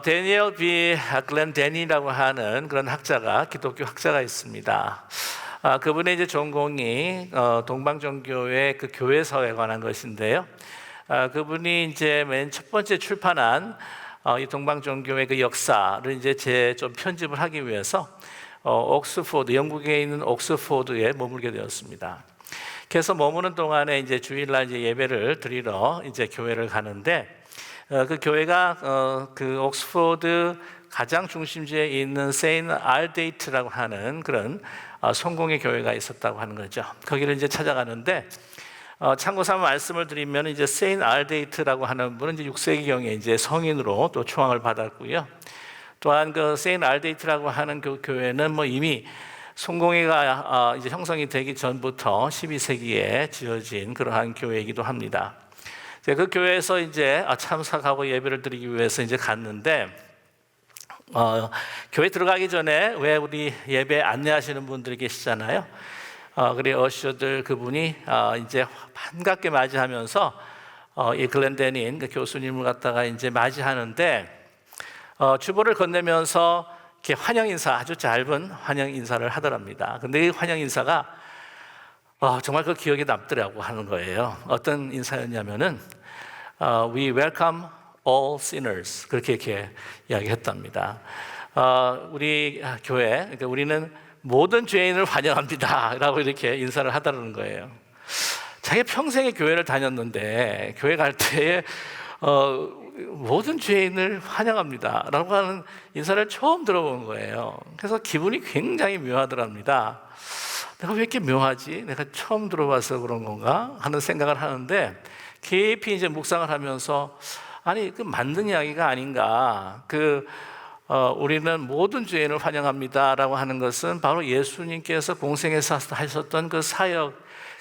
데니엘 B. 글렌데니라고 하는 그런 학자가 기독교 학자가 있습니다. 그분의 이제 전공이 동방종교의 그 교회사에 관한 것인데요. 그분이 이제 맨 첫 번째 출판한 이 동방종교의 그 역사를 이제 좀 편집을 하기 위해서 옥스포드, 영국에 있는 옥스포드에 머물게 되었습니다. 그래서 머무는 동안에 이제 주일날 이제 예배를 드리러 이제 교회를 가는데 그 교회가 그 옥스포드 가장 중심지에 있는 세인트 알데이트라고 하는 그런 성공의 교회가 있었다고 하는 거죠. 거기를 이제 찾아가는데 참고삼아 말씀을 드리면 이제 세인트 알데이트라고 하는 분은 이제 6세기경에 이제 성인으로 또 초앙을 받았고요. 또한 그 세인트 알데이트라고 하는 그 교회는 뭐 이미 성공회가 이제 형성이 되기 전부터 12세기에 지어진 그러한 교회이기도 합니다. 그 교회에서 이제 참석하고 예배를 드리기 위해서 이제 갔는데 교회 들어가기 전에 왜 우리 예배 안내하시는 분들이 계시잖아요. 그리 어셔들 그분이 이제 반갑게 맞이하면서 이 글렌데닌 그 교수님을 갖다가 이제 맞이하는데 주보를 건네면서 이렇게 환영 인사, 아주 짧은 환영 인사를 하더랍니다. 근데 이 환영 인사가 정말 그 기억에 남더라고 하는 거예요. 어떤 인사였냐면은 We welcome all sinners, 그렇게 이렇게 이야기했답니다. 우리 교회, 그러니까 우리는 모든 죄인을 환영합니다 라고 이렇게 인사를 하다는 거예요. 자기 평생에 교회를 다녔는데 교회 갈 때에 모든 죄인을 환영합니다 라고 하는 인사를 처음 들어본 거예요. 그래서 기분이 굉장히 묘하더랍니다. 내가 왜 이렇게 묘하지? 내가 처음 들어봐서 그런 건가? 하는 생각을 하는데 깊이 이제 묵상을 하면서 아니 그 맞는 이야기가 아닌가. 우리는 모든 죄인을 환영합니다라고 하는 것은 바로 예수님께서 공생에서 하셨던 그 사역,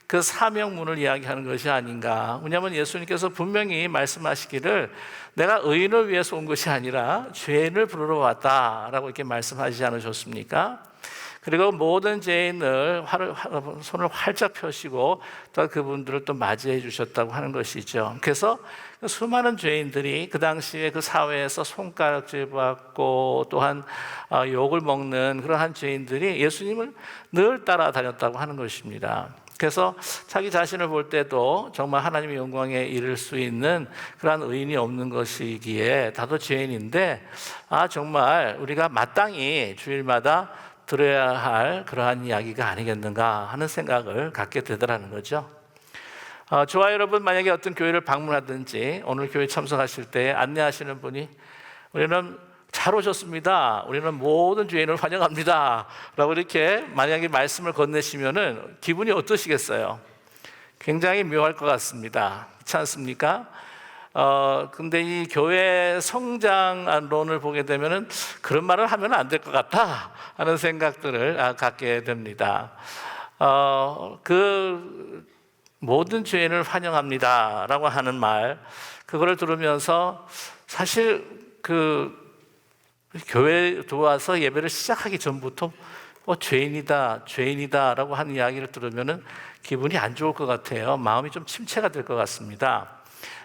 그 사명문을 이야기하는 것이 아닌가. 왜냐하면 예수님께서 분명히 말씀하시기를 내가 의인을 위해서 온 것이 아니라 죄인을 부르러 왔다라고 이렇게 말씀하시지 않으셨습니까? 그리고 모든 죄인을 손을 활짝 펴시고 또 그분들을 또 맞이해 주셨다고 하는 것이죠. 그래서 수많은 죄인들이 그 당시에 그 사회에서 손가락질 받고 또한 욕을 먹는 그러한 죄인들이 예수님을 늘 따라다녔다고 하는 것입니다. 그래서 자기 자신을 볼 때도 정말 하나님의 영광에 이를 수 있는 그러한 의인이 없는 것이기에 다도 죄인인데 정말 우리가 마땅히 주일마다 들어야 할 그러한 이야기가 아니겠는가 하는 생각을 갖게 되더라는 거죠. 저와 여러분 만약에 어떤 교회를 방문하든지 오늘 교회 참석하실 때 안내하시는 분이 우리는 잘 오셨습니다, 우리는 모든 죄인을 환영합니다 라고 이렇게 만약에 말씀을 건네시면은 기분이 어떠시겠어요? 굉장히 묘할 것 같습니다. 그렇지 않습니까? 근데 이 교회 성장론을 보게 되면은 그런 말을 하면 안 될 것 같다 하는 생각들을 갖게 됩니다. 그 모든 죄인을 환영합니다라고 하는 말, 그거를 들으면서 사실 그 교회에 들어와서 예배를 시작하기 전부터 죄인이다라고 하는 이야기를 들으면은 기분이 안 좋을 것 같아요. 마음이 좀 침체가 될 것 같습니다.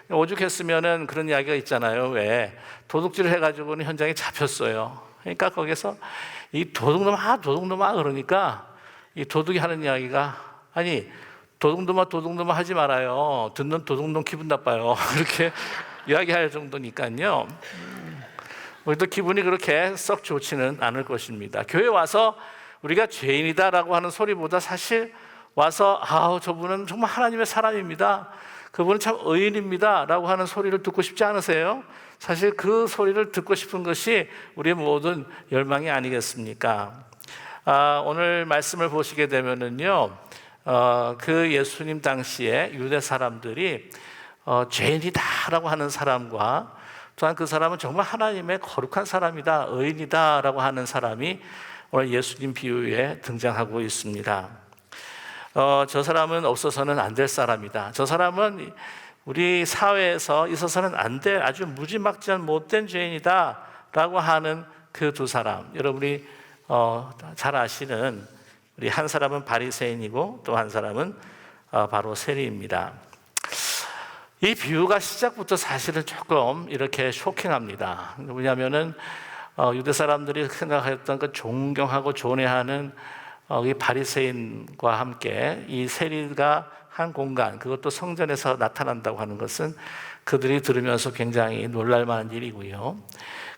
오죽했으면은 그런 이야기가 있잖아요. 왜 도둑질을 해가지고는 현장에 잡혔어요. 그러니까 거기서 이 도둑놈아 그러니까 이 도둑이 하는 이야기가 아니 도둑놈아 하지 말아요. 듣는 도둑놈 기분 나빠요. 그렇게 이야기할 정도니까요. 우리도 기분이 그렇게 썩 좋지는 않을 것입니다. 교회 와서 우리가 죄인이다라고 하는 소리보다 사실 와서 저분은 정말 하나님의 사람입니다, 그분은 참 의인입니다 라고 하는 소리를 듣고 싶지 않으세요? 사실 그 소리를 듣고 싶은 것이 우리의 모든 열망이 아니겠습니까? 오늘 말씀을 보시게 되면은요, 그 예수님 당시에 유대 사람들이 죄인이다라고 하는 사람과 또한 그 사람은 정말 하나님의 거룩한 사람이다, 의인이다라고 하는 사람이 오늘 예수님 비유에 등장하고 있습니다. 저 사람은 없어서는 안 될 사람이다, 저 사람은 우리 사회에서 있어서는 안 될 아주 무지막지한 못된 죄인이다 라고 하는 그 두 사람, 여러분이 잘 아시는 우리 한 사람은 바리새인이고 또 한 사람은 바로 세리입니다. 이 비유가 시작부터 사실은 조금 이렇게 쇼킹합니다. 왜냐하면은 유대 사람들이 생각했던 그 존경하고 존애하는 이 바리새인과 함께 이 세리가 한 공간, 그것도 성전에서 나타난다고 하는 것은 그들이 들으면서 굉장히 놀랄만한 일이고요.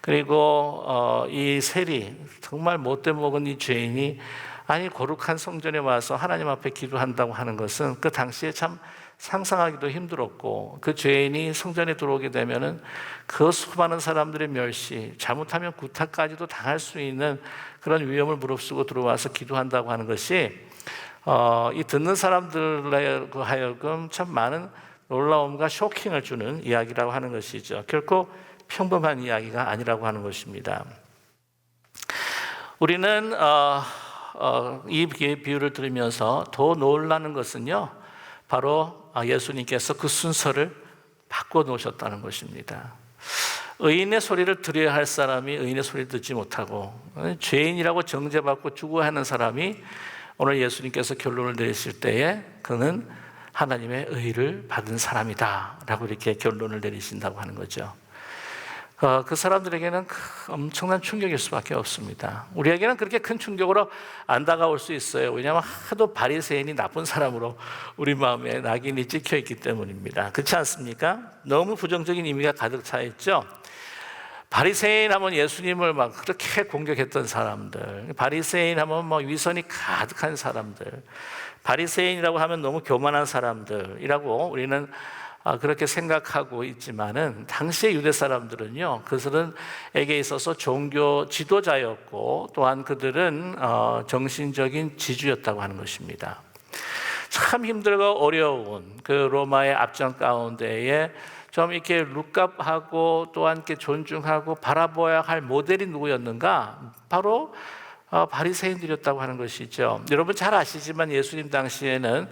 그리고 이 세리, 정말 못돼 먹은 이 죄인이 아니 거룩한 성전에 와서 하나님 앞에 기도한다고 하는 것은 그 당시에 참 상상하기도 힘들었고, 그 죄인이 성전에 들어오게 되면은 그 수많은 사람들의 멸시, 잘못하면 구타까지도 당할 수 있는 그런 위험을 무릅쓰고 들어와서 기도한다고 하는 것이 이 듣는 사람들에 하여금 참 많은 놀라움과 쇼킹을 주는 이야기라고 하는 것이죠. 결코 평범한 이야기가 아니라고 하는 것입니다. 우리는 이 비유를 들으면서 더 놀라는 것은요, 바로 예수님께서 그 순서를 바꿔 놓으셨다는 것입니다. 의인의 소리를 들어야 할 사람이 의인의 소리를 듣지 못하고, 죄인이라고 정죄받고 죽어야 하는 사람이 오늘 예수님께서 결론을 내리실 때에 그는 하나님의 의를 받은 사람이다 라고 이렇게 결론을 내리신다고 하는 거죠. 그 사람들에게는 엄청난 충격일 수밖에 없습니다. 우리에게는 그렇게 큰 충격으로 안 다가올 수 있어요. 왜냐하면 하도 바리새인이 나쁜 사람으로 우리 마음에 낙인이 찍혀 있기 때문입니다. 그렇지 않습니까? 너무 부정적인 의미가 가득 차 있죠. 바리새인 하면 예수님을 막 그렇게 공격했던 사람들, 바리새인 하면 위선이 가득한 사람들, 바리새인이라고 하면 너무 교만한 사람들이라고 우리는 그렇게 생각하고 있지만은, 당시의 유대 사람들은요, 그들에게 있어서 종교 지도자였고, 또한 그들은 정신적인 지주였다고 하는 것입니다. 참 힘들고 어려운 그 로마의 압정 가운데에 좀 이렇게 룩업하고 또한 이렇게 존중하고 바라보아야 할 모델이 누구였는가? 바로 바리새인들이었다고 하는 것이죠. 여러분 잘 아시지만 예수님 당시에는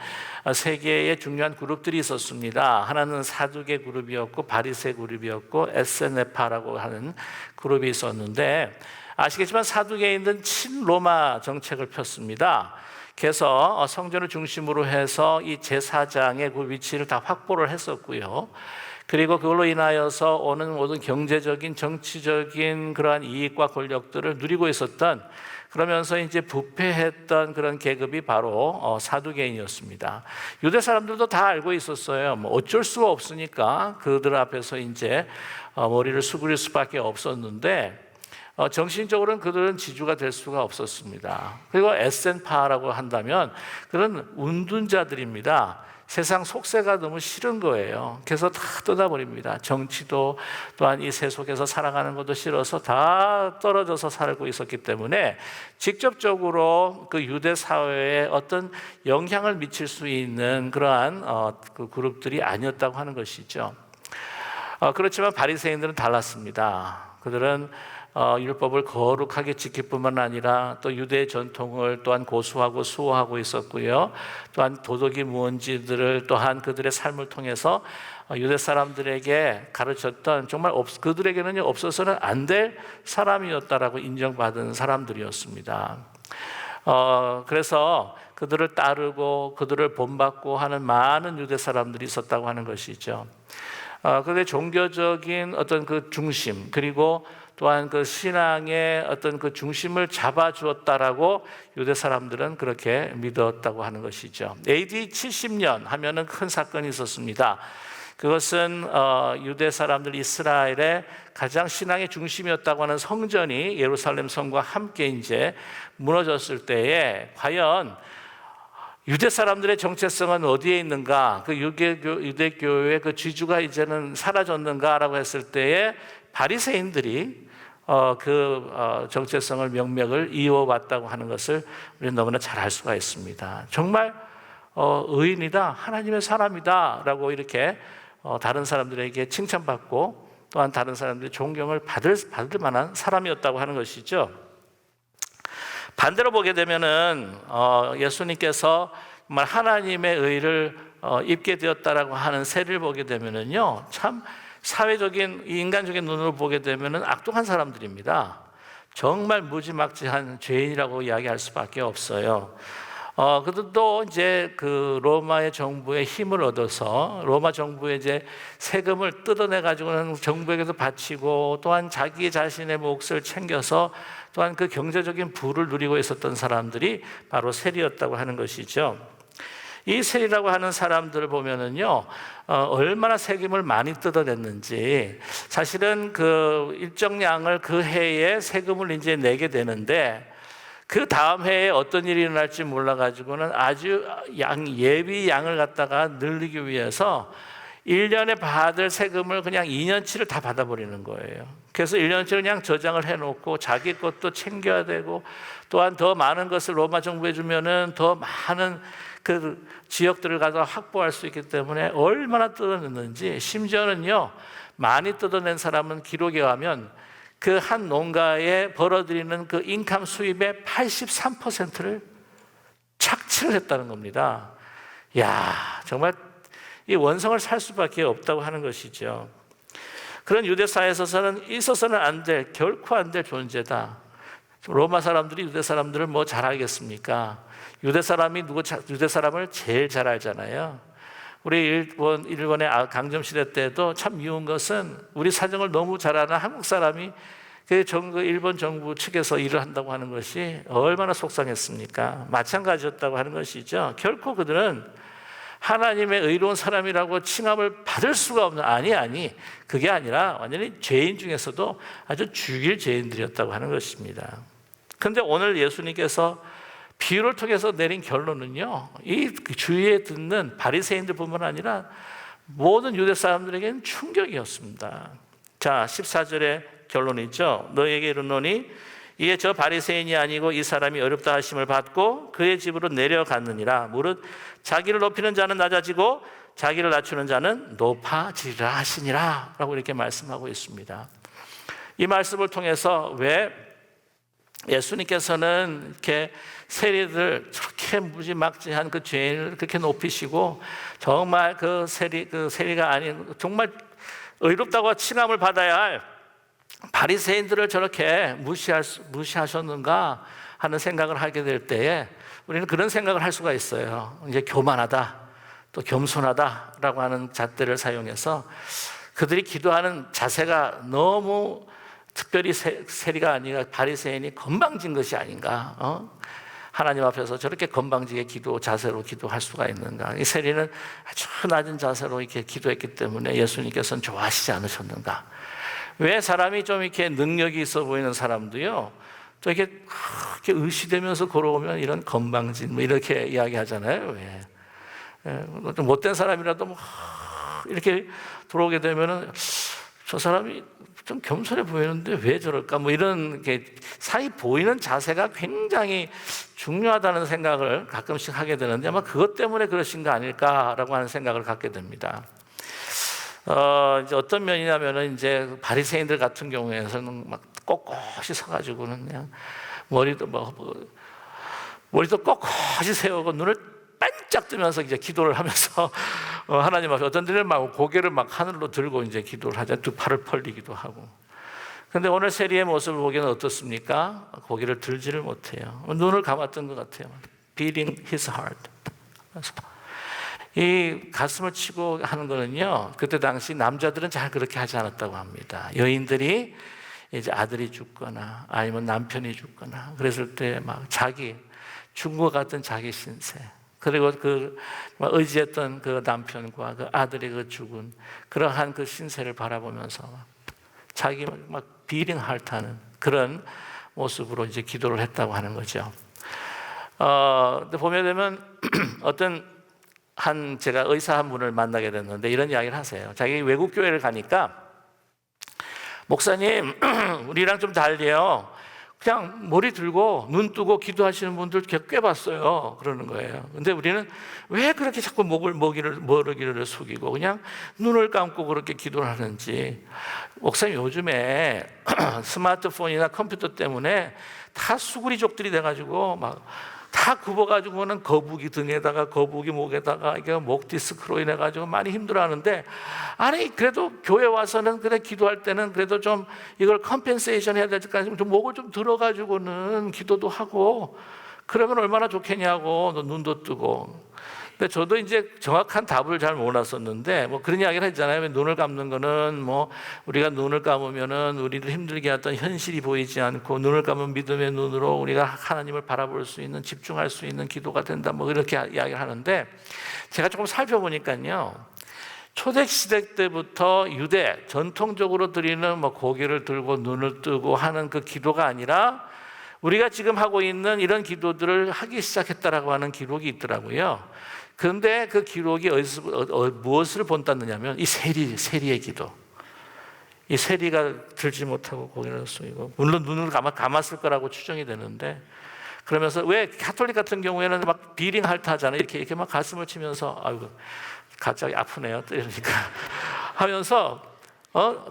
세 개의 중요한 그룹들이 있었습니다. 하나는 사두개 그룹이었고, 바리새 그룹이었고, 에세네파라고 하는 그룹이 있었는데, 아시겠지만 사두개인들은 친로마 정책을 폈습니다. 그래서 성전을 중심으로 해서 이 제사장의 그 위치를 다 확보를 했었고요. 그리고 그걸로 인하여서 오는 모든 경제적인, 정치적인 그러한 이익과 권력들을 누리고 있었던, 그러면서 이제 부패했던 그런 계급이 바로 사두개인이었습니다. 유대 사람들도 다 알고 있었어요. 어쩔 수가 없으니까 그들 앞에서 이제 머리를 수그릴 수밖에 없었는데, 정신적으로는 그들은 지주가 될 수가 없었습니다. 그리고 에센파라고 한다면 그런 운둔자들입니다. 세상 속세가 너무 싫은 거예요. 그래서 다 떠나버립니다. 정치도 또한 이 세속에서 살아가는 것도 싫어서 다 떨어져서 살고 있었기 때문에 직접적으로 그 유대 사회에 어떤 영향을 미칠 수 있는 그러한 그 그룹들이 아니었다고 하는 것이죠. 그렇지만 바리새인들은 달랐습니다. 그들은 율법을 거룩하게 지킬 뿐만 아니라 또 유대의 전통을 또한 고수하고 수호하고 있었고요. 또한 도덕이 무언지들을 또한 그들의 삶을 통해서 유대 사람들에게 가르쳤던, 정말 그들에게는 없어서는 안 될 사람이었다라고 인정받은 사람들이었습니다. 그래서 그들을 따르고 그들을 본받고 하는 많은 유대 사람들이 있었다고 하는 것이죠. 그런데 종교적인 어떤 그 중심, 그리고 또한 그 신앙의 어떤 그 중심을 잡아주었다라고 유대 사람들은 그렇게 믿었다고 하는 것이죠. AD 70년 하면은 큰 사건이 있었습니다. 그것은 유대 사람들 이스라엘의 가장 신앙의 중심이었다고 하는 성전이 예루살렘 성과 함께 이제 무너졌을 때에 과연 유대 사람들의 정체성은 어디에 있는가? 그 유대교회의 그 지주가 이제는 사라졌는가라고 했을 때에 바리새인들이 정체성을 명맥을 이어왔다고 하는 것을 우리는 너무나 잘 알 수가 있습니다. 정말 의인이다, 하나님의 사람이다 라고 이렇게 다른 사람들에게 칭찬받고 또한 다른 사람들의 존경을 받을 만한 사람이었다고 하는 것이죠. 반대로 보게 되면은 예수님께서 정말 하나님의 의를 입게 되었다라고 하는 세를 보게 되면은요, 참 사회적인 인간적인 눈으로 보게 되면은 악독한 사람들입니다. 정말 무지막지한 죄인이라고 이야기할 수밖에 없어요. 그들도 이제 그 로마의 정부의 힘을 얻어서 로마 정부의 이제 세금을 뜯어내 가지고는 정부에게도 바치고 또한 자기 자신의 몫을 챙겨서 또한 그 경제적인 부를 누리고 있었던 사람들이 바로 세리였다고 하는 것이죠. 이 세리라고 하는 사람들을 보면은요, 얼마나 세금을 많이 뜯어냈는지, 사실은 그 일정량을 그 해에 세금을 이제 내게 되는데, 그 다음 해에 어떤 일이 일어날지 몰라가지고는 아주 예비 양을 갖다가 늘리기 위해서 1년에 받을 세금을 그냥 2년치를 다 받아버리는 거예요. 그래서 1년치를 그냥 저장을 해놓고 자기 것도 챙겨야 되고, 또한 더 많은 것을 로마 정부에 주면은 더 많은 그 지역들을 가서 확보할 수 있기 때문에 얼마나 뜯어냈는지, 심지어는요, 많이 뜯어낸 사람은 기록에 가면 그 한 농가에 벌어들이는 그 인컴 수입의 83%를 착취를 했다는 겁니다. 야, 정말 이 원성을 살 수밖에 없다고 하는 것이죠. 그런 유대사에서는 있어서는 안 될, 결코 안 될 존재다. 로마 사람들이 유대 사람들을 뭐 잘 알겠습니까? 유대 사람을 제일 잘 알잖아요. 우리 일본의 강점 시대 때도 참 미운 것은 우리 사정을 너무 잘 아는 한국 사람이 그 일본 정부 측에서 일을 한다고 하는 것이 얼마나 속상했습니까? 마찬가지였다고 하는 것이죠. 결코 그들은 하나님의 의로운 사람이라고 칭함을 받을 수가 없는, 아니 그게 아니라 완전히 죄인 중에서도 아주 죽일 죄인들이었다고 하는 것입니다. 그런데 오늘 예수님께서 비유를 통해서 내린 결론은요, 이 주위에 듣는 바리새인들뿐만 아니라 모든 유대 사람들에게는 충격이었습니다. 자, 14절의 결론이죠. 너희에게 이르노니 이에 저 바리새인이 아니고 이 사람이 어렵다 하심을 받고 그의 집으로 내려갔느니라. 무릇 자기를 높이는 자는 낮아지고 자기를 낮추는 자는 높아지리라 하시니라 라고 이렇게 말씀하고 있습니다. 이 말씀을 통해서 왜 예수님께서는 이렇게 세리들 저렇게 무지막지한 그 죄인을 그렇게 높이시고 정말 그 세리가 아닌 정말 의롭다고 칭함을 받아야 할 바리새인들을 저렇게 무시하셨는가 하는 생각을 하게 될 때에 우리는 그런 생각을 할 수가 있어요. 이제 교만하다, 또 겸손하다라고 하는 잣대를 사용해서 그들이 기도하는 자세가 너무 특별히 세리가 아니라 바리새인이 건방진 것이 아닌가? 하나님 앞에서 저렇게 건방지게 자세로 기도할 수가 있는가? 이 세리는 아주 낮은 자세로 이렇게 기도했기 때문에 예수님께서는 좋아하시지 않으셨는가? 왜 사람이 좀 이렇게 능력이 있어 보이는 사람도요, 또 이렇게 의시되면서 걸어오면 이런 건방진 뭐 이렇게 이야기하잖아요. 왜? 좀 못된 사람이라도 뭐 이렇게 들어오게 되면은 저 사람이 좀 겸손해 보이는데 왜 저럴까? 뭐 이런 게 사이 보이는 자세가 굉장히 중요하다는 생각을 가끔씩 하게 되는데 아마 그것 때문에 그러신 거 아닐까라고 하는 생각을 갖게 됩니다. 이제 어떤 면이냐면은 이제 바리새인들 같은 경우에는 막 꼿꼿이 서가지고는 그냥 머리도 꼿꼿이 세우고 눈을 반짝 뜨면서 이제 기도를 하면서 하나님 앞에 어떤 데는 막 고개를 막 하늘로 들고 이제 기도를 하자, 두 팔을 벌리기도 하고. 그런데 오늘 세리의 모습을 보기에는 어떻습니까? 고개를 들지를 못해요. 눈을 감았던 것 같아요. Beating his heart. 이 가슴을 치고 하는 거는요, 그때 당시 남자들은 잘 그렇게 하지 않았다고 합니다. 여인들이 이제 아들이 죽거나 아니면 남편이 죽거나 그랬을 때 막 죽은 것 같은 자기 신세, 그리고 그 의지했던 그 남편과 그 아들이 그 죽은 그러한 그 신세를 바라보면서 자기 막 비링 핥하는 그런 모습으로 이제 기도를 했다고 하는 거죠. 보게 되면 제가 의사 한 분을 만나게 됐는데 이런 이야기를 하세요. 자기 외국 교회를 가니까 목사님, 우리랑 좀 달리요. 그냥 머리 들고 눈 뜨고 기도하시는 분들 꽤 봤어요. 그러는 거예요. 근데 우리는 왜 그렇게 자꾸 머리를 숙이고 그냥 눈을 감고 그렇게 기도를 하는지. 목사님, 요즘에 스마트폰이나 컴퓨터 때문에 다 수구리족들이 돼가지고 다 굽어가지고는 거북이 등에다가 거북이 목에다가 이게 목 디스크로 인해가지고 많이 힘들어하는데, 아니 그래도 교회 와서는 그래 기도할 때는 그래도 좀 이걸 컴펜세이션 해야 될 때까지 좀 목을 좀 들어가지고는 기도도 하고 그러면 얼마나 좋겠냐고, 눈도 뜨고. 근데 저도 이제 정확한 답을 잘 몰랐었는데, 뭐 그런 이야기를 했잖아요. 눈을 감는 거는 뭐 우리가 눈을 감으면은 우리를 힘들게 했던 현실이 보이지 않고, 눈을 감은 믿음의 눈으로 우리가 하나님을 바라볼 수 있는, 집중할 수 있는 기도가 된다. 뭐 이렇게 이야기를 하는데, 제가 조금 살펴보니까요. 초대시대 때부터 유대 전통적으로 드리는 뭐 고개를 들고 눈을 뜨고 하는 그 기도가 아니라 우리가 지금 하고 있는 이런 기도들을 하기 시작했다라고 하는 기록이 있더라고요. 그런데 그 기록이 무엇을 본받느냐면 이 세리의 기도. 이 세리가 들지 못하고 고개를 숙이고, 물론 눈을 감았을 거라고 추정이 되는데, 그러면서 왜 가톨릭 같은 경우에는 막 비링 할트 하잖아요. 이렇게 막 가슴을 치면서 아이고 갑자기 아프네요. 이러니까 하면서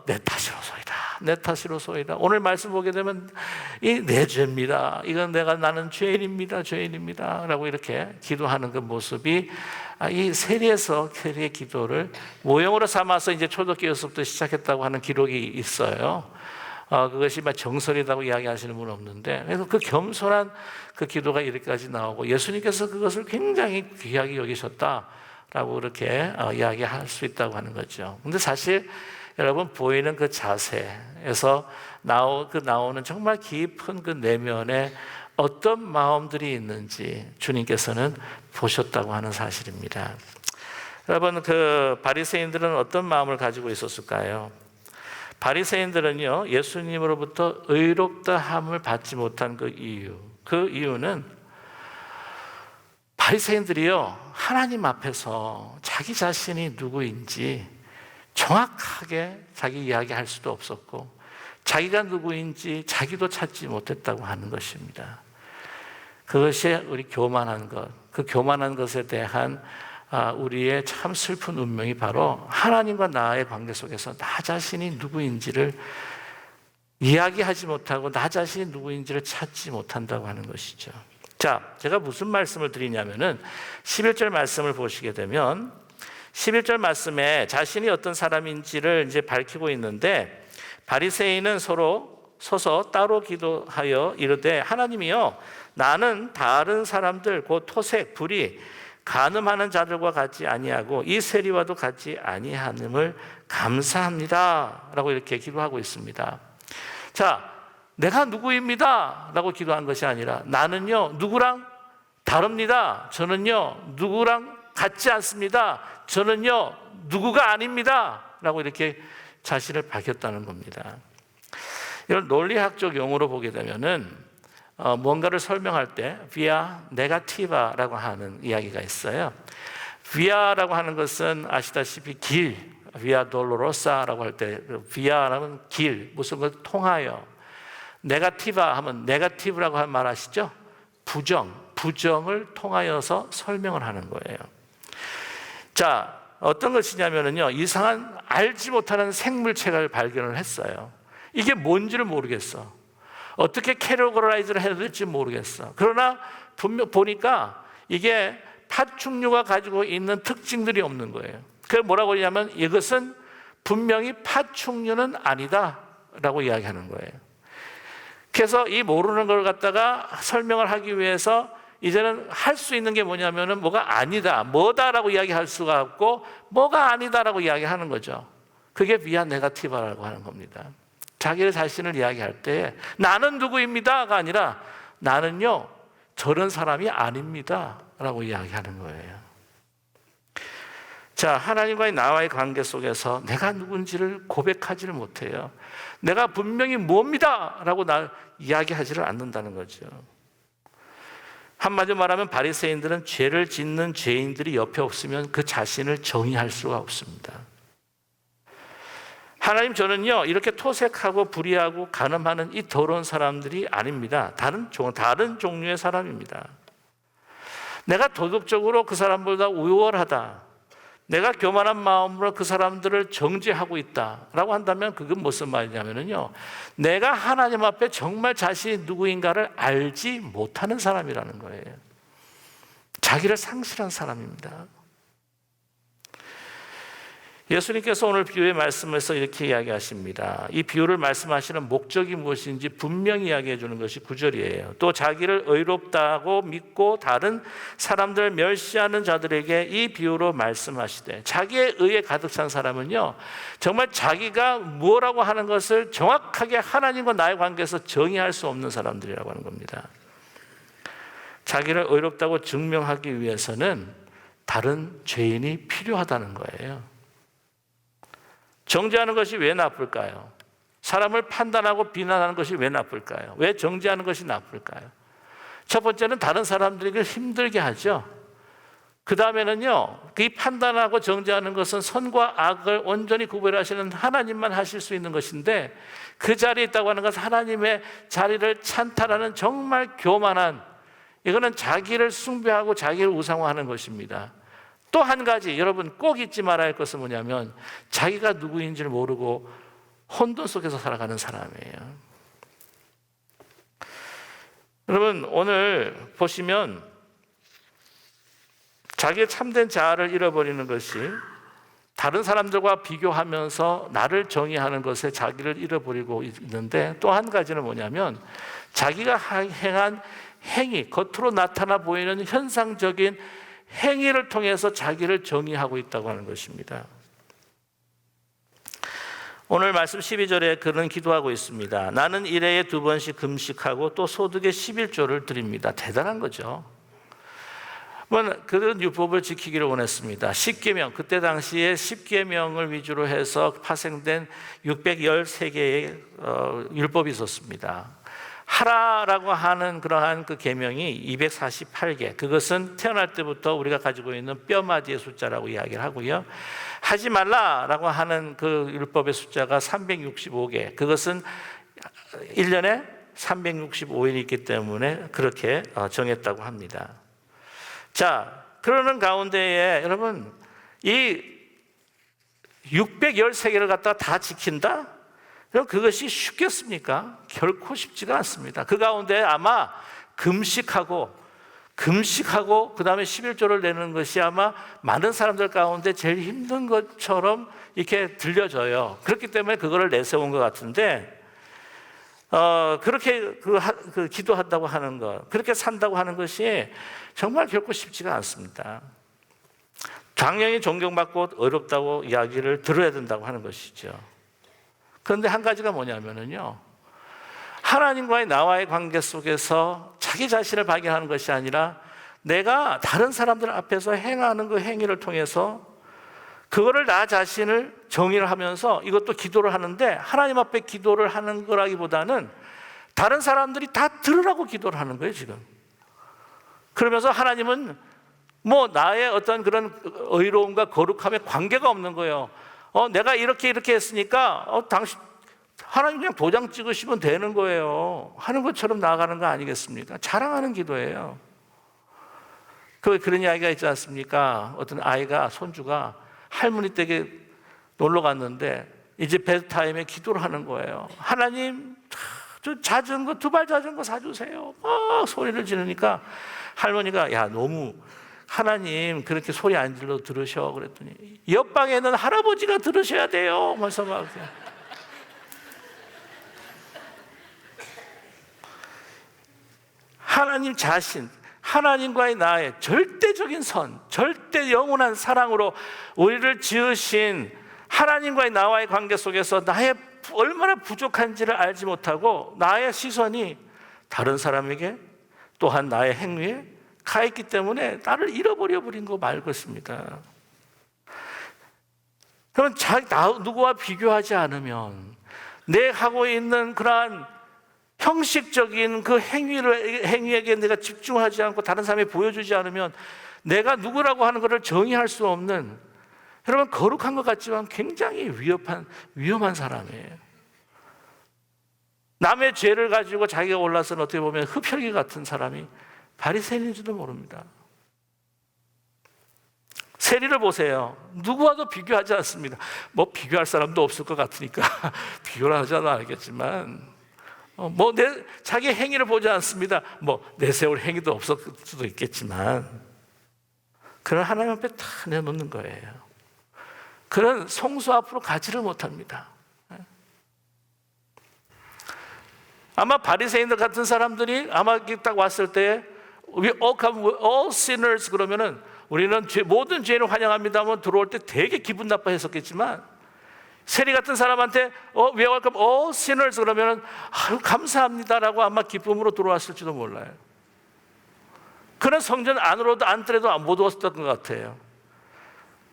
내 탓이로소이다. 오늘 말씀 보게 되면 이 내 죄입니다. 이건 나는 죄인입니다. 라고 이렇게 기도하는 그 모습이 이 세리의 기도를 모형으로 삼아서 이제 초대교회에서부터 시작했다고 하는 기록이 있어요. 그것이 막 정설이라고 이야기하시는 분은 없는데, 그래서 그 겸손한 그 기도가 이렇게까지 나오고 예수님께서 그것을 굉장히 귀하게 여기셨다라고 이렇게 이야기할 수 있다고 하는 거죠. 근데 사실 여러분 보이는 그 자세에서 나오는 정말 깊은 그 내면에 어떤 마음들이 있는지 주님께서는 보셨다고 하는 사실입니다. 여러분, 그 바리새인들은 어떤 마음을 가지고 있었을까요? 바리새인들은요, 예수님으로부터 의롭다함을 받지 못한 그 이유는 바리새인들이요, 하나님 앞에서 자기 자신이 누구인지 정확하게 자기 이야기할 수도 없었고, 자기가 누구인지 자기도 찾지 못했다고 하는 것입니다. 그것이 우리 교만한 것, 그 교만한 것에 대한 우리의 참 슬픈 운명이 바로 하나님과 나의 관계 속에서 나 자신이 누구인지를 이야기하지 못하고 나 자신이 누구인지를 찾지 못한다고 하는 것이죠. 자, 제가 무슨 말씀을 드리냐면은 11절 말씀을 보시게 되면 11절 말씀에 자신이 어떤 사람인지를 이제 밝히고 있는데, 바리새인은 서서 따로 기도하여 이르되 하나님이여, 나는 다른 사람들 곧 토색, 불의, 간음하는 자들과 같지 아니하고 이 세리와도 같지 아니함을 감사합니다 라고 이렇게 기도하고 있습니다. 자, 내가 누구입니다 라고 기도한 것이 아니라 나는요 누구랑 다릅니다. 저는요 누구랑 같지 않습니다. 저는요 누구가 아닙니다 라고 이렇게 자신을 밝혔다는 겁니다. 이런 논리학적 용어로 보게 되면은 뭔가를 설명할 때 via negativa라고 하는 이야기가 있어요. via라고 하는 것은 아시다시피 길, via dolorosa라고 할 때 via라는 길, 무슨 걸 통하여, negativa 하면 negative라고 말 아시죠? 부정을 통하여서 설명을 하는 거예요. 자, 어떤 것이냐면요, 이상한 알지 못하는 생물체를 발견을 했어요. 이게 뭔지를 모르겠어. 어떻게 캐테고라이즈를 해야 될지 모르겠어. 그러나 분명 보니까 이게 파충류가 가지고 있는 특징들이 없는 거예요. 그래서 뭐라고 하냐면 이것은 분명히 파충류는 아니다 라고 이야기하는 거예요. 그래서 이 모르는 걸 갖다가 설명을 하기 위해서 이제는 할 수 있는 게 뭐냐면은 뭐가 아니다, 뭐다라고 이야기할 수가 없고 뭐가 아니다라고 이야기하는 거죠. 그게 비아 네가티바라고 하는 겁니다. 자기 자신을 이야기할 때 나는 누구입니다가 아니라 나는요 저런 사람이 아닙니다 라고 이야기하는 거예요. 자, 하나님과의 나와의 관계 속에서 내가 누군지를 고백하지를 못해요. 내가 분명히 뭡니다 라고 날 이야기하지를 않는다는 거죠. 한마디로 말하면 바리새인들은 죄를 짓는 죄인들이 옆에 없으면 그 자신을 정의할 수가 없습니다. 하나님, 저는요 이렇게 토색하고 불의하고 간음하는 이 더러운 사람들이 아닙니다. 다른 종류의 사람입니다. 내가 도덕적으로 그 사람보다 우월하다, 내가 교만한 마음으로 그 사람들을 정죄하고 있다라고 한다면 그건 무슨 말이냐면요, 내가 하나님 앞에 정말 자신이 누구인가를 알지 못하는 사람이라는 거예요. 자기를 상실한 사람입니다. 예수님께서 오늘 비유의 말씀에서 이렇게 이야기하십니다. 이 비유를 말씀하시는 목적이 무엇인지 분명히 이야기해 주는 것이 9절이에요. 또 자기를 의롭다고 믿고 다른 사람들을 멸시하는 자들에게 이 비유로 말씀하시되, 자기의 의에 가득 찬 사람은요, 정말 자기가 뭐라고 하는 것을 정확하게 하나님과 나의 관계에서 정의할 수 없는 사람들이라고 하는 겁니다. 자기를 의롭다고 증명하기 위해서는 다른 죄인이 필요하다는 거예요. 정죄하는 것이 왜 나쁠까요? 사람을 판단하고 비난하는 것이 왜 나쁠까요? 왜 정죄하는 것이 나쁠까요? 첫 번째는 다른 사람들에게 힘들게 하죠. 그 다음에는요, 이 판단하고 정죄하는 것은 선과 악을 온전히 구별하시는 하나님만 하실 수 있는 것인데, 그 자리에 있다고 하는 것은 하나님의 자리를 찬탈하는 정말 교만한, 이거는 자기를 숭배하고 자기를 우상화하는 것입니다. 또 한 가지 여러분 꼭 잊지 말아야 할 것은 뭐냐면, 자기가 누구인지를 모르고 혼돈 속에서 살아가는 사람이에요. 여러분 오늘 보시면 자기의 참된 자아를 잃어버리는 것이 다른 사람들과 비교하면서 나를 정의하는 것에 자기를 잃어버리고 있는데, 또 한 가지는 뭐냐면 자기가 행한 행위, 겉으로 나타나 보이는 현상적인 행위를 통해서 자기를 정의하고 있다고 하는 것입니다. 오늘 말씀 12절에 그는 기도하고 있습니다. 나는 일해에 2번씩 금식하고 또 소득의 11조를 드립니다. 대단한 거죠. 그런 율법을 지키기를 원했습니다. 10계명, 그때 당시에 10계명을 위주로 해서 파생된 613개의 율법이 있었습니다. 하라라고 하는 그러한 그 계명이 248개, 그것은 태어날 때부터 우리가 가지고 있는 뼈마디의 숫자라고 이야기를 하고요. 하지 말라라고 하는 그 율법의 숫자가 365개, 그것은 1년에 365일이 있기 때문에 그렇게 정했다고 합니다. 자, 그러는 가운데에 여러분 이 613개를 갖다가 다 지킨다? 그것이 쉽겠습니까? 결코 쉽지가 않습니다. 그 가운데 아마 금식하고 그 다음에 11조를 내는 것이 아마 많은 사람들 가운데 제일 힘든 것처럼 이렇게 들려져요. 그렇기 때문에 그거를 내세운 것 같은데, 그렇게 기도한다고 하는 것, 그렇게 산다고 하는 것이 정말 결코 쉽지가 않습니다. 당연히 존경받고 어렵다고 이야기를 들어야 된다고 하는 것이죠. 그런데 한 가지가 뭐냐면요, 하나님과의 나와의 관계 속에서 자기 자신을 발견하는 것이 아니라 내가 다른 사람들 앞에서 행하는 그 행위를 통해서 그거를 나 자신을 정의를 하면서 이것도 기도를 하는데, 하나님 앞에 기도를 하는 거라기보다는 다른 사람들이 다 들으라고 기도를 하는 거예요 지금. 그러면서 하나님은 뭐 나의 어떤 그런 의로움과 거룩함에 관계가 없는 거예요. 내가 이렇게 했으니까 당신 하나님 그냥 도장 찍으시면 되는 거예요 하는 것처럼 나아가는 거 아니겠습니까? 자랑하는 기도예요. 그런 이야기가 있지 않습니까? 어떤 아이가, 손주가 할머니 댁에 놀러 갔는데 이제 bedtime에 기도를 하는 거예요. 하나님 저 자전거, 2발 자전거 사주세요. 막 소리를 지르니까 할머니가 야 너무 하나님 그렇게 소리 안 질러 들으셔 그랬더니, 옆방에는 할아버지가 들으셔야 돼요 하면서 막 하나님 자신, 하나님과의 나의 절대적인 선, 절대 영원한 사랑으로 우리를 지으신 하나님과의 나와의 관계 속에서 나의 얼마나 부족한지를 알지 못하고 나의 시선이 다른 사람에게 또한 나의 행위에 가 있기 때문에 나를 잃어버려 버린 거 말 것입니다. 그럼 누구와 비교하지 않으면, 내 하고 있는 그러한 형식적인 그 행위에게 내가 집중하지 않고 다른 사람이 보여주지 않으면 내가 누구라고 하는 것을 정의할 수 없는, 여러분 거룩한 것 같지만 굉장히 위험한 사람이에요. 남의 죄를 가지고 자기가 올라서는 어떻게 보면 흡혈귀 같은 사람이 바리새인인지도 모릅니다. 세리를 보세요. 누구와도 비교하지 않습니다. 뭐 비교할 사람도 없을 것 같으니까 비교를 하지는 않겠지만, 자기 행위를 보지 않습니다. 내세울 행위도 없었을 수도 있겠지만, 그런 하나님 앞에 다 내놓는 거예요. 그런 성소 앞으로 가지를 못합니다. 아마 바리새인들 같은 사람들이 아마 딱 왔을 때 We all come, all sinners 그러면은 우리는 모든 죄인을 환영합니다 하면 들어올 때 되게 기분 나빠했었겠지만, 세리 같은 사람한테 We welcome all sinners 그러면은 아유 감사합니다라고 아마 기쁨으로 들어왔을지도 몰라요. 그런 성전 안으로도 안뜰에도 못 왔던 것 같아요.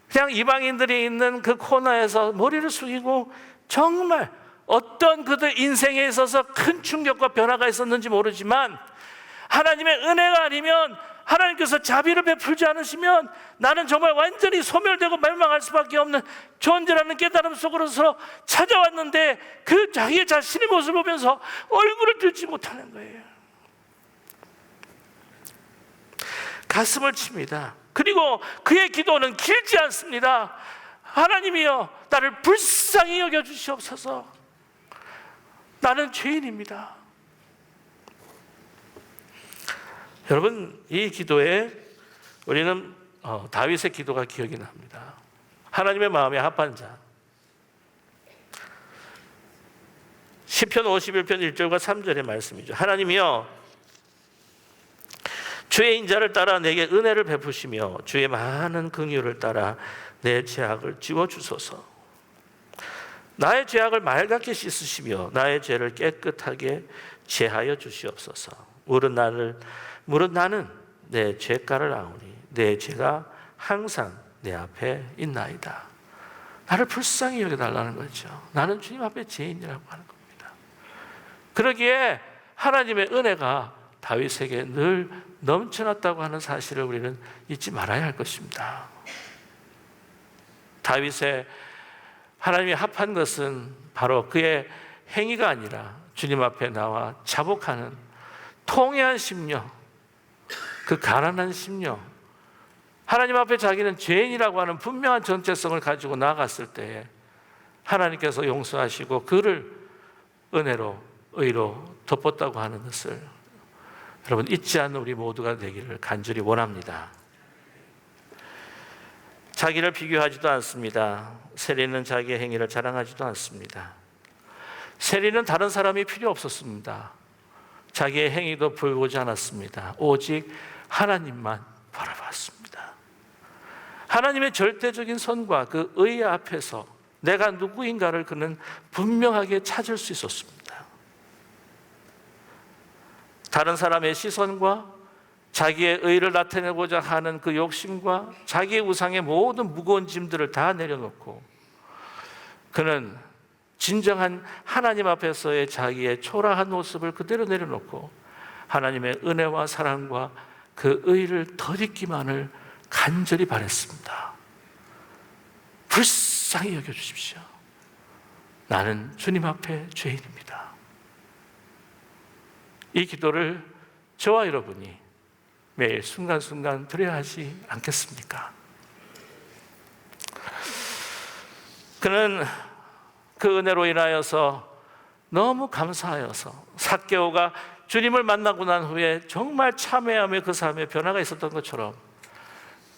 그냥 이방인들이 있는 그 코너에서 머리를 숙이고 정말 어떤 그들 인생에 있어서 큰 충격과 변화가 있었는지 모르지만, 하나님의 은혜가 아니면, 하나님께서 자비를 베풀지 않으시면 나는 정말 완전히 소멸되고 멸망할 수밖에 없는 존재라는 깨달음 속으로서 찾아왔는데, 그 자기 자신의 모습을 보면서 얼굴을 들지 못하는 거예요. 가슴을 칩니다. 그리고 그의 기도는 길지 않습니다. 하나님이여, 나를 불쌍히 여겨주시옵소서. 나는 죄인입니다. 여러분, 이 기도에 우리는 다윗의 기도가 기억이 납니다. 하나님의 마음에 합한 자. 시편 51편 1절과 3절의 말씀이죠. 하나님이여, 주의 인자를 따라 내게 은혜를 베푸시며 주의 많은 긍휼을 따라 내 죄악을 지워주소서. 나의 죄악을 맑게 씻으시며 나의 죄를 깨끗하게 제하여 주시옵소서. 물은 나는 내 죄가를 아오니 내 죄가 항상 내 앞에 있나이다. 나를 불쌍히 여겨달라는 거죠. 나는 주님 앞에 죄인이라고 하는 겁니다. 그러기에 하나님의 은혜가 다윗에게 늘 넘쳐났다고 하는 사실을 우리는 잊지 말아야 할 것입니다. 다윗의 하나님이 합한 것은 바로 그의 행위가 아니라 주님 앞에 나와 자복하는 통회한 심령, 그 가난한 심령, 하나님 앞에 자기는 죄인이라고 하는 분명한 정체성을 가지고 나아갔을 때에 하나님께서 용서하시고 그를 은혜로, 의로 덮었다고 하는 것을 여러분 잊지 않는 우리 모두가 되기를 간절히 원합니다. 자기를 비교하지도 않습니다. 세리는 자기의 행위를 자랑하지도 않습니다. 세리는 다른 사람이 필요 없었습니다. 자기의 행위도 보여보지 않았습니다. 오직 하나님만 바라봤습니다. 하나님의 절대적인 선과 그 의의 앞에서 내가 누구인가를 그는 분명하게 찾을 수 있었습니다. 다른 사람의 시선과 자기의 의를 나타내고자 하는 그 욕심과 자기의 우상의 모든 무거운 짐들을 다 내려놓고 그는 진정한 하나님 앞에서의 자기의 초라한 모습을 그대로 내려놓고 하나님의 은혜와 사랑과 그 의를 덧입기만을 간절히 바랬습니다. 불쌍히 여겨주십시오. 나는 주님 앞에 죄인입니다. 이 기도를 저와 여러분이 매일 순간순간 드려야 하지 않겠습니까? 그는 그 은혜로 인하여서 너무 감사하여서 삭개오가 주님을 만나고 난 후에 정말 참회하며 그 삶에 변화가 있었던 것처럼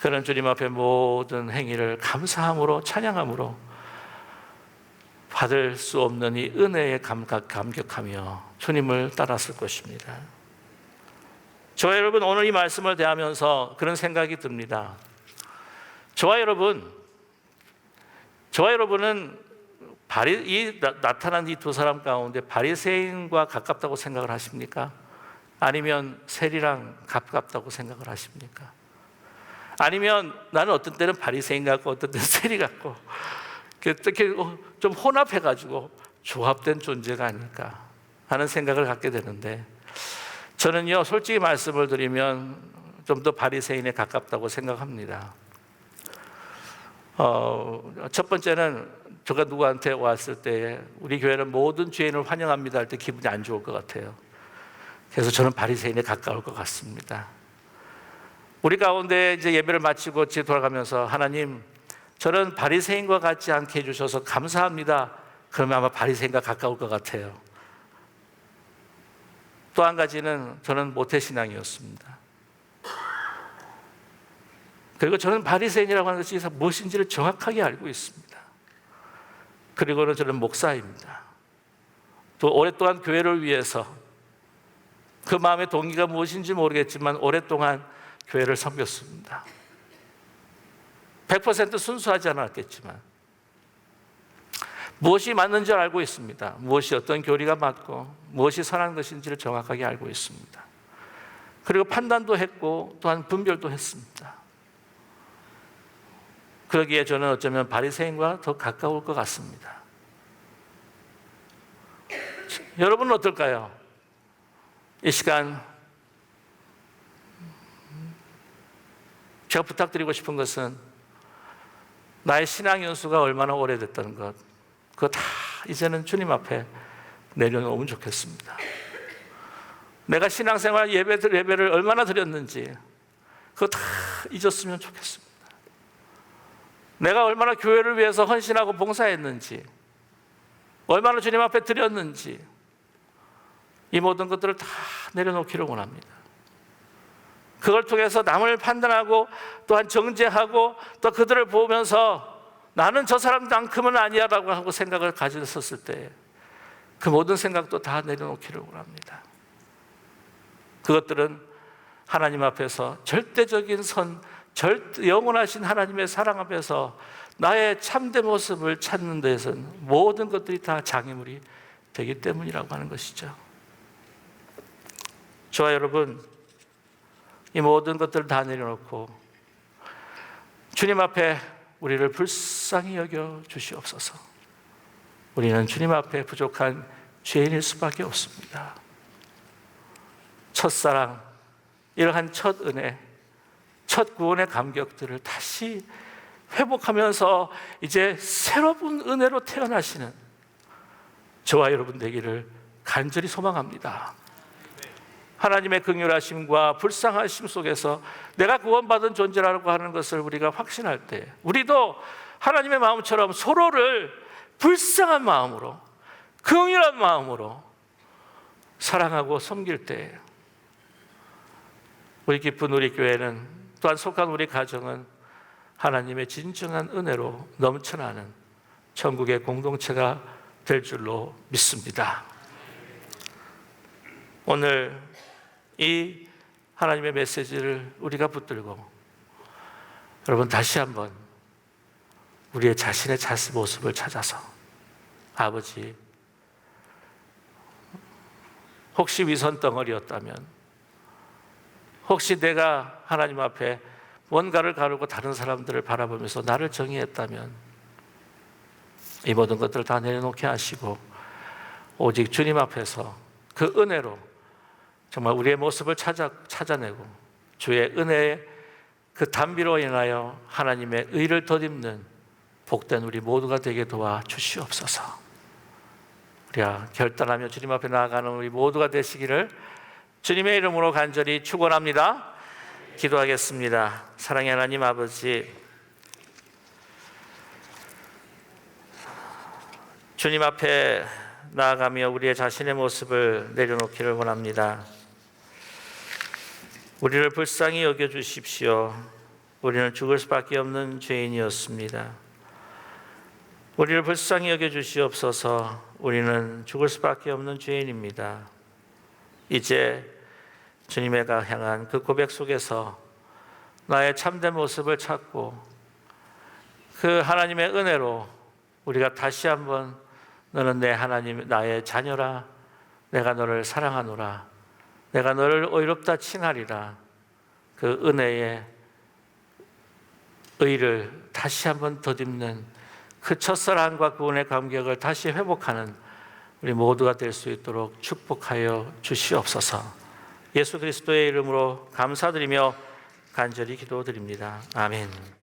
그는 주님 앞에 모든 행위를 감사함으로 찬양함으로 받을 수 없는 이 은혜에 감격하며 주님을 따랐을 것입니다. 저와 여러분, 오늘 이 말씀을 대하면서 그런 생각이 듭니다. 저와 여러분은 나타난 이 두 사람 가운데 바리새인과 가깝다고 생각을 하십니까? 아니면 세리랑 가깝다고 생각을 하십니까? 아니면 나는 어떤 때는 바리새인 같고 어떤 때는 세리 같고 이렇게 좀 혼합해가지고 조합된 존재가 아닐까 하는 생각을 갖게 되는데, 저는요 솔직히 말씀을 드리면 좀 더 바리새인에 가깝다고 생각합니다. 첫 번째는 제가 누구한테 왔을 때 우리 교회는 모든 죄인을 환영합니다 할 때 기분이 안 좋을 것 같아요. 그래서 저는 바리새인에 가까울 것 같습니다. 우리 가운데 이제 예배를 마치고 집에 돌아가면서 하나님, 저는 바리새인과 같지 않게 해주셔서 감사합니다. 그러면 아마 바리새인과 가까울 것 같아요. 또 한 가지는 저는 모태신앙이었습니다. 그리고 저는 바리새인이라고 하는 것이 무엇인지를 정확하게 알고 있습니다. 그리고는 저는 목사입니다. 또 오랫동안 교회를 위해서 그 마음의 동기가 무엇인지 모르겠지만 오랫동안 교회를 섬겼습니다. 100% 순수하지 않았겠지만 무엇이 맞는 줄 알고 있습니다. 무엇이 어떤 교리가 맞고 무엇이 선한 것인지를 정확하게 알고 있습니다. 그리고 판단도 했고 또한 분별도 했습니다. 그러기에 저는 어쩌면 바리새인과 더 가까울 것 같습니다. 여러분은 어떨까요? 이 시간 제가 부탁드리고 싶은 것은 나의 신앙 연수가 얼마나 오래됐다는 것, 그거 다 이제는 주님 앞에 내려놓으면 좋겠습니다. 내가 신앙생활 예배를 얼마나 드렸는지 그거 다 잊었으면 좋겠습니다. 내가 얼마나 교회를 위해서 헌신하고 봉사했는지, 얼마나 주님 앞에 드렸는지, 이 모든 것들을 다 내려놓기를 원합니다. 그걸 통해서 남을 판단하고 또한 정죄하고 또 그들을 보면서 나는 저 사람만큼은 아니야라고 하고 생각을 가졌었을 때 그 모든 생각도 다 내려놓기를 원합니다. 그것들은 하나님 앞에서 절대적인 영원하신 하나님의 사랑 앞에서 나의 참된 모습을 찾는 데에서는 모든 것들이 다 장애물이 되기 때문이라고 하는 것이죠. 저와 여러분, 이 모든 것들을 다 내려놓고 주님 앞에 우리를 불쌍히 여겨 주시옵소서. 우리는 주님 앞에 부족한 죄인일 수밖에 없습니다. 첫사랑, 이러한 첫 은혜, 첫 구원의 감격들을 다시 회복하면서 이제 새로운 은혜로 태어나시는 저와 여러분 되기를 간절히 소망합니다. 하나님의 긍휼하심과 불쌍하심 속에서 내가 구원받은 존재라고 하는 것을 우리가 확신할 때 우리도 하나님의 마음처럼 서로를 불쌍한 마음으로, 긍휼한 마음으로 사랑하고 섬길 때 우리 기쁜 우리 교회는, 또한 속한 우리 가정은 하나님의 진정한 은혜로 넘쳐나는 천국의 공동체가 될 줄로 믿습니다. 오늘 이 하나님의 메시지를 우리가 붙들고 여러분 다시 한번 우리의 자신의 모습을 찾아서, 아버지, 혹시 위선 덩어리였다면, 혹시 내가 하나님 앞에 뭔가를 가르고 다른 사람들을 바라보면서 나를 정의했다면 이 모든 것들을 다 내려놓게 하시고 오직 주님 앞에서 그 은혜로 정말 우리의 모습을 찾아내고 주의 은혜의 그 단비로 인하여 하나님의 의를 덧입는 복된 우리 모두가 되게 도와주시옵소서. 우리가 결단하며 주님 앞에 나아가는 우리 모두가 되시기를 주님의 이름으로 간절히 축원합니다. 기도하겠습니다. 사랑의 하나님 아버지, 주님 앞에 나아가며 우리의 자신의 모습을 내려놓기를 원합니다. 우리를 불쌍히 여겨주십시오. 우리는 죽을 수밖에 없는 죄인이었습니다. 우리를 불쌍히 여겨주시옵소서. 우리는 죽을 수밖에 없는 죄인입니다. 이제 주님의 향한 그 고백 속에서 나의 참된 모습을 찾고 그 하나님의 은혜로 우리가 다시 한번 너는 내 하나님, 나의 자녀라, 내가 너를 사랑하노라, 내가 너를 의롭다 칭하리라, 그 은혜의 의를 다시 한번 덧입는 그 첫사랑과 구원의 감격을 다시 회복하는 우리 모두가 될 수 있도록 축복하여 주시옵소서. 예수 그리스도의 이름으로 감사드리며 간절히 기도드립니다. 아멘.